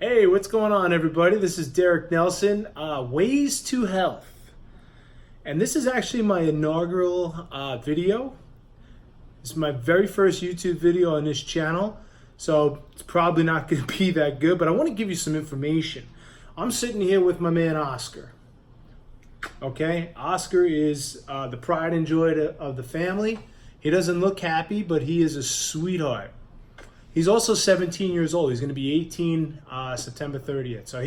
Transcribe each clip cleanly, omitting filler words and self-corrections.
Hey, what's going on, everybody? This is Derek Nelson, Ways to Health. And this is actually my inaugural video. This is my very first YouTube video on this channel, so it's probably not going to be that good, but I want to give you some information. I'm sitting here with my man Oscar. Okay, Oscar is the pride and joy of the family. He doesn't look happy, but he is a sweetheart. He's also 17 years old. He's going to be 18 September 30th. So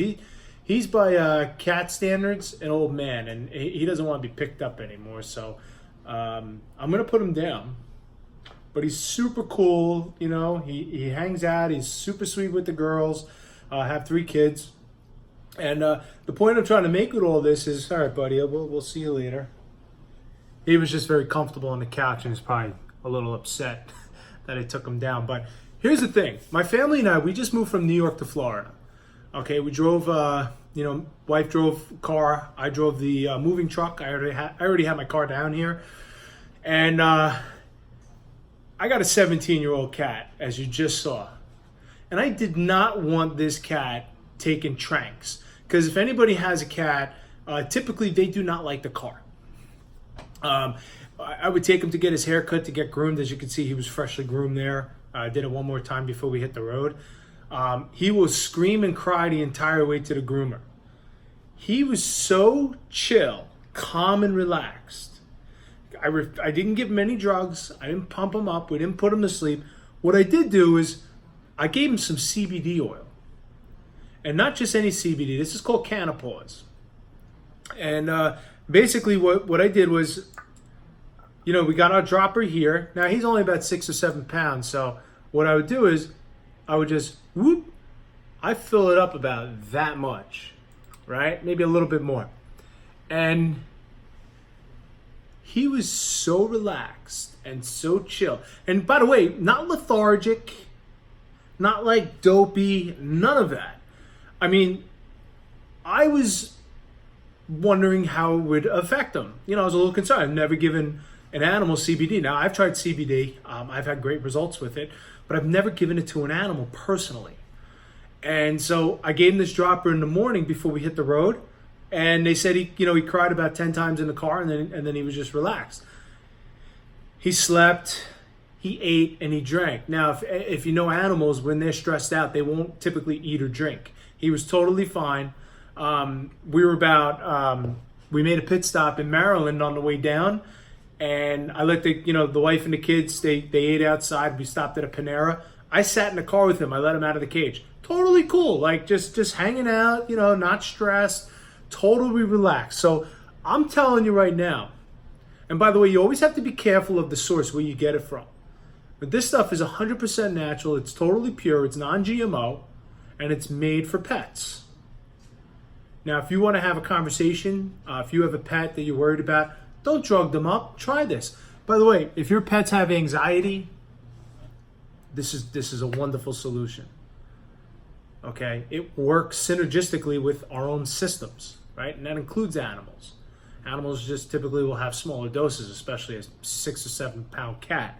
he's by cat standards an old man, and he doesn't want to be picked up anymore. So I'm going to put him down. But he's super cool. You know, he hangs out. He's super sweet with the girls. Have 3 kids. And the point I'm trying to make with all this is, all right, buddy, we'll see you later. He was just very comfortable on the couch and is probably a little upset that I took him down. But here's the thing. My family and I, we just moved from New York to Florida. Okay, we drove, wife drove car. I drove the moving truck. I already had my car down here. And I got a 17-year-old cat, as you just saw. And I did not want this cat taking tranks. Because if anybody has a cat, typically they do not like the car. I would take him to get his hair cut, to get groomed. As you can see, he was freshly groomed there. I did it one more time before we hit the road. He will scream and cry the entire way to the groomer. He was so chill, calm, and relaxed. I didn't give him any drugs. I didn't pump him up. We didn't put him to sleep. What I did do is I gave him some CBD oil. And not just any CBD. This is called Canopause. And basically what I did was, you know, we got our dropper here. Now, he's only about 6 or 7 pounds. So what I would do is I would just, whoop, I fill it up about that much, right? Maybe a little bit more. And he was so relaxed and so chill. And by the way, not lethargic, not like dopey, none of that. I mean, I was wondering how it would affect him. You know, I was a little concerned. I've never given an animal CBD. Now, I've tried CBD. I've had great results with it, but I've never given it to an animal personally. And so I gave him this dropper in the morning before we hit the road, and they said he cried about 10 times in the car, and then he was just relaxed. He slept, he ate, and he drank. Now, if you know animals, when they're stressed out, they won't typically eat or drink. He was totally fine. We made a pit stop in Maryland on the way down, and I let the wife and the kids, they ate outside. We stopped at a Panera. I sat in the car with him. I let him out of the cage. Totally cool, like just hanging out, not stressed, totally relaxed. So I'm telling you right now, and by the way, you always have to be careful of the source where you get it from. But this stuff is 100% natural. It's totally pure. It's non-GMO. And it's made for pets. Now, if you want to have a conversation, if you have a pet that you're worried about, don't drug them up. Try this. By the way, if your pets have anxiety, this is a wonderful solution. Okay? It works synergistically with our own systems, right? And that includes animals. Animals just typically will have smaller doses, especially a 6 or 7 pound cat.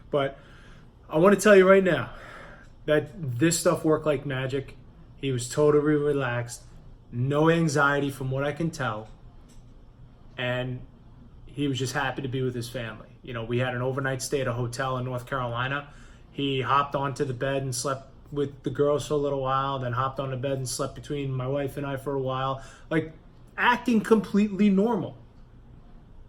But I want to tell you right now, that this stuff worked like magic. He was totally relaxed, no anxiety from what I can tell, and he was just happy to be with his family. You know, we had an overnight stay at a hotel in North Carolina. He hopped onto the bed and slept with the girls for a little while, then hopped on the bed and slept between my wife and I for a while, like acting completely normal,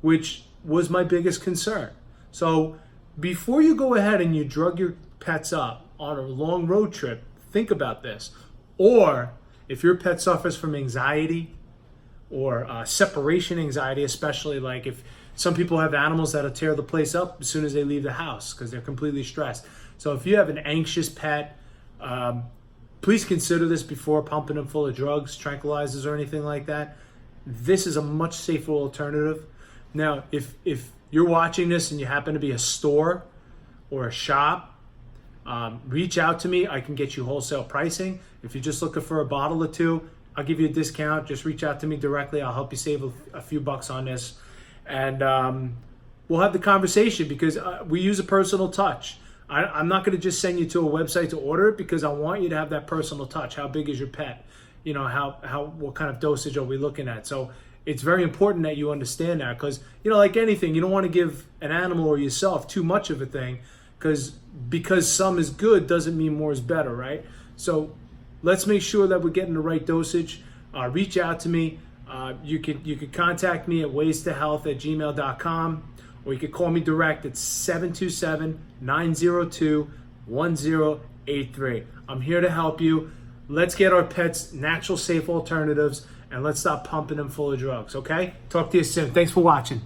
which was my biggest concern. So before you go ahead and you drug your pets up on a long road trip, think about this. Or if your pet suffers from anxiety or separation anxiety, especially like if some people have animals that'll tear the place up as soon as they leave the house because they're completely stressed. So if you have an anxious pet, please consider this before pumping them full of drugs, tranquilizers, or anything like that. This is a much safer alternative. Now, if you're watching this and you happen to be a store or a shop, reach out to me. I can get you wholesale pricing. If you're just looking for a bottle or two, I'll give you a discount. Just reach out to me directly. I'll help you save a few bucks on this. And we'll have the conversation because we use a personal touch. I'm not going to just send you to a website to order it, because I want you to have that personal touch. How big is your pet? You know, what kind of dosage are we looking at? So it's very important that you understand that, because, you know, like anything, you don't want to give an animal or yourself too much of a thing, because some is good doesn't mean more is better, right? So let's make sure that we're getting the right dosage. Reach out to me. You could contact me at waystohealth@gmail.com, or you could call me direct at 727-902-1083. I'm here to help you. Let's get our pets natural, safe alternatives, and let's stop pumping them full of drugs, okay? Talk to you soon. Thanks for watching.